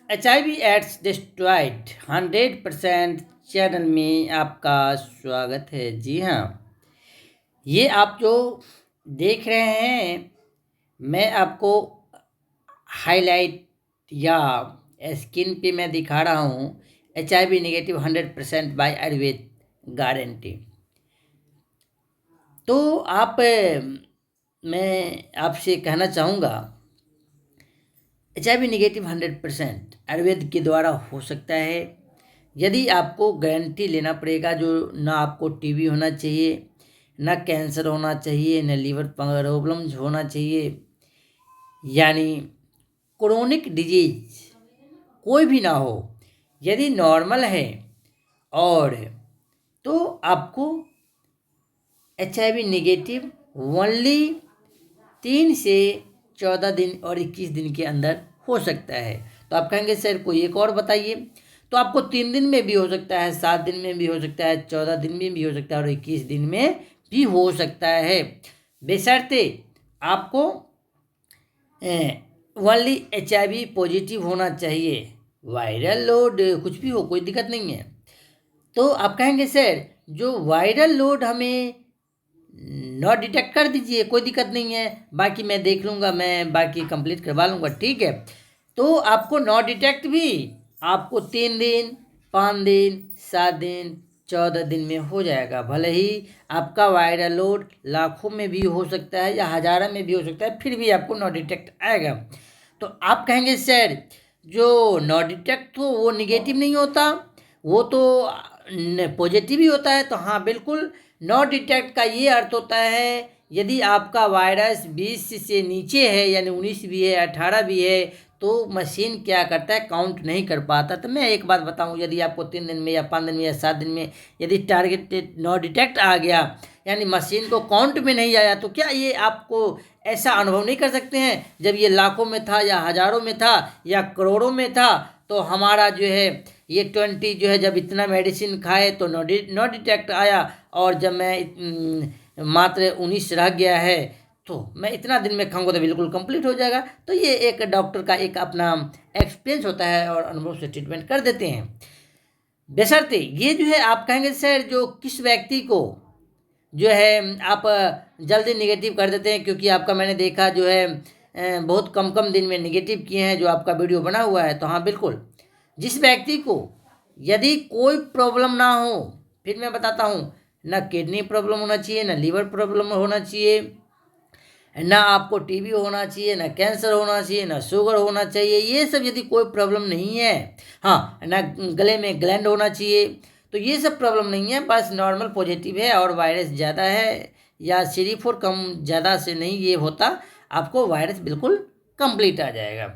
HIV ads destroyed 100% channel में आपका स्वागत है। जी हाँ, ये आप जो देख रहे हैं मैं आपको हाईलाइट या स्किन पे मैं दिखा रहा हूँ HIV नेगेटिव 100% बाय आयुर्वेद गारंटी। तो मैं आपसे कहना चाहूँगा HIV नेगेटिव 100% आयुर्वेद के द्वारा हो सकता है। यदि आपको गारंटी लेना पड़ेगा, जो ना आपको टीबी होना चाहिए, ना कैंसर होना चाहिए, ना लीवर प्रॉब्लम्स होना चाहिए, यानी क्रोनिक डिजीज कोई भी ना हो। यदि नॉर्मल है और तो आपको HIV नेगेटिव ओनली 3 से 14 दिन और 21 दिन के अंदर हो सकता है। तो आप कहेंगे सर कोई एक और बताइए। तो आपको 3 दिन में भी हो सकता है, 7 दिन में भी हो सकता है, 14 दिन में भी हो सकता है और 21 दिन में भी हो सकता है, बशर्ते आपको ओनली HIV पॉजिटिव होना चाहिए। वायरल लोड कुछ भी हो, कोई दिक्कत नहीं है। तो आप कहेंगे सर जो वायरल लोड हमें नॉट डिटेक्ट कर दीजिए, कोई दिक्कत नहीं है, बाकी मैं देख लूँगा, मैं बाकी कंप्लीट करवा लूँगा, ठीक है। तो आपको नॉट डिटेक्ट भी आपको 3 दिन, 5 दिन, 7 दिन, 14 दिन में हो जाएगा। भले ही आपका वायरल लोड लाखों में भी हो सकता है या हज़ारों में भी हो सकता है, फिर भी आपको नॉट डिटेक्ट आएगा। तो आप कहेंगे सर जो नॉट डिटेक्ट हो वो निगेटिव नहीं होता, वो तो पॉजिटिव ही होता है। तो हाँ बिल्कुल, नॉट डिटेक्ट का ये अर्थ होता है यदि आपका वायरस 20 से नीचे है, यानी 19 भी है, 18 भी है, तो मशीन क्या करता है, काउंट नहीं कर पाता। तो मैं एक बात बताऊं, यदि आपको 3 दिन में या 5 दिन में या 7 दिन में यदि टारगेट नॉट डिटेक्ट आ गया, यानी मशीन को काउंट में नहीं आया, तो क्या ये आपको ऐसा अनुभव नहीं कर सकते हैं जब ये लाखों में था या हज़ारों में था या करोड़ों में था, तो हमारा जो है ये 20 जो है जब इतना मेडिसिन खाए तो नॉट डिटेक्ट आया, और जब मैं मात्र 19 रह गया है तो मैं इतना दिन में खाऊंगा तो बिल्कुल कंप्लीट हो जाएगा। तो ये एक डॉक्टर का एक अपना एक्सपीरियंस होता है और अनुभव से ट्रीटमेंट कर देते हैं। बशर्ते ये जो है आप कहेंगे सर जो किस व्यक्ति को जो है आप जल्दी निगेटिव कर देते हैं, क्योंकि आपका मैंने देखा जो है बहुत कम कम दिन में निगेटिव किए हैं जो आपका वीडियो बना हुआ है। तो हाँ बिल्कुल, जिस व्यक्ति को यदि कोई प्रॉब्लम ना हो, फिर मैं बताता हूँ, ना किडनी प्रॉब्लम होना चाहिए, ना लीवर प्रॉब्लम होना चाहिए, ना आपको टीबी होना चाहिए, ना कैंसर होना चाहिए, ना शुगर होना चाहिए, ये सब यदि कोई प्रॉब्लम नहीं है, हाँ ना गले में ग्लैंड होना चाहिए, तो ये सब प्रॉब्लम नहीं है, बस नॉर्मल पॉजिटिव है और वायरस ज़्यादा है या CD4 कम ज़्यादा से नहीं ये होता, आपको वायरस बिल्कुल कंप्लीट आ जाएगा,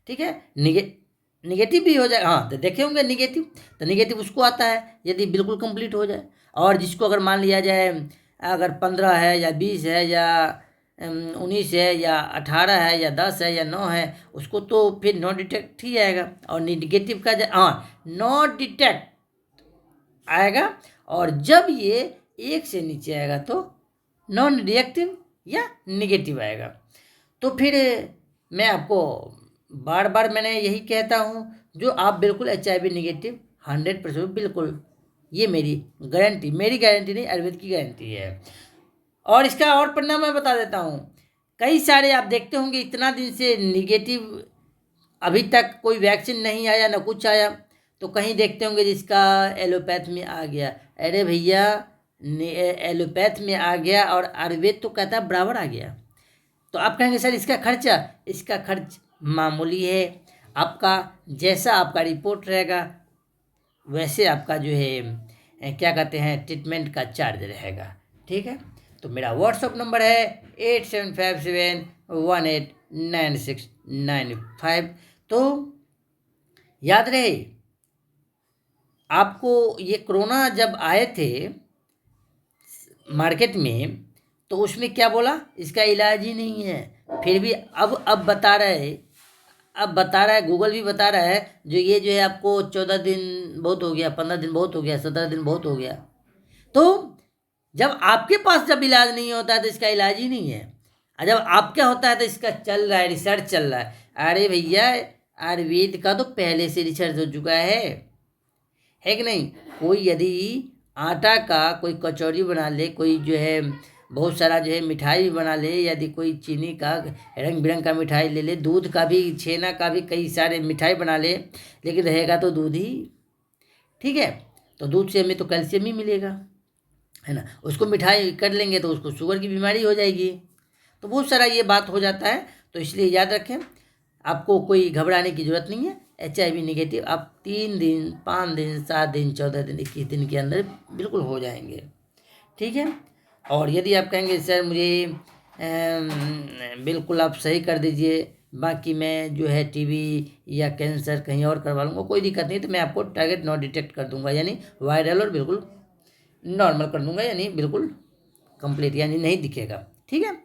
ठीक है। निगेटिव भी हो जाए, हाँ तो देखे होंगे निगेटिव, तो निगेटिव उसको आता है यदि बिल्कुल कंप्लीट हो जाए। और जिसको अगर मान लिया जाए अगर 15 है या 20 है या 19 है या 18 है या 10 है या 9 है, उसको तो फिर नॉट डिटेक्ट ही आएगा। और निगेटिव का हाँ नॉट डिटेक्ट आएगा, और जब ये 1 से नीचे आएगा तो नॉन रिएक्टिव या निगेटिव आएगा। तो फिर मैं आपको बार बार मैंने यही कहता हूँ, जो आप बिल्कुल HIV नेगेटिव 100% बिल्कुल, ये मेरी गारंटी नहीं, आयुर्वेद की गारंटी है। और इसका और परिणाम मैं बता देता हूँ, कई सारे आप देखते होंगे इतना दिन से निगेटिव, अभी तक कोई वैक्सीन नहीं आया ना कुछ आया, तो कहीं देखते होंगे जिसका एलोपैथ में आ गया। अरे भैया एलोपैथ में आ गया और आयुर्वेद तो कहता है बराबर आ गया। तो आप कहेंगे सर इसका खर्च मामूली है, आपका जैसा आपका रिपोर्ट रहेगा वैसे आपका जो है क्या कहते हैं ट्रीटमेंट का चार्ज रहेगा, ठीक है। तो मेरा व्हाट्सअप नंबर है 8757189695। तो याद रहे, आपको ये कोरोना जब आए थे मार्केट में तो उसमें क्या बोला, इसका इलाज ही नहीं है, फिर भी अब बता रहा है गूगल भी बता रहा है जो ये जो है आपको 14 दिन बहुत हो गया, 15 दिन बहुत हो गया, 17 दिन बहुत हो गया। तो जब आपके पास जब इलाज नहीं होता है तो इसका इलाज ही नहीं है, और जब आपका होता है तो इसका चल रहा है, रिसर्च चल रहा है। अरे भैया आयुर्वेद का तो पहले से रिसर्च हो चुका है कि नहीं। कोई यदि आटा का कोई कचौरी बना ले, कोई जो है बहुत सारा जो है मिठाई बना ले, यदि कोई चीनी का रंग बिरंग का मिठाई ले ले, दूध का भी, छेना का भी कई सारे मिठाई बना ले, लेकिन रहेगा तो दूध ही, ठीक है। तो दूध से हमें तो कैल्शियम ही मिलेगा, है ना। उसको मिठाई कर लेंगे तो उसको शुगर की बीमारी हो जाएगी। तो बहुत सारा ये बात हो जाता है। तो इसलिए याद रखें, आपको कोई घबराने की ज़रूरत नहीं है। HIV निगेटिव आप 3 दिन, 5 दिन, 7 दिन, 14 दिन, 21 दिन के अंदर बिल्कुल हो जाएंगे, ठीक है। और यदि आप कहेंगे सर मुझे बिल्कुल आप सही कर दीजिए, बाकी मैं जो है TB या कैंसर कहीं और करवा लूँगा, कोई दिक्कत नहीं, तो मैं आपको टारगेट नॉट डिटेक्ट कर दूंगा, यानी वायरल, और बिल्कुल नॉर्मल कर दूंगा, यानी बिल्कुल कंप्लीट, यानी नहीं दिखेगा, ठीक है।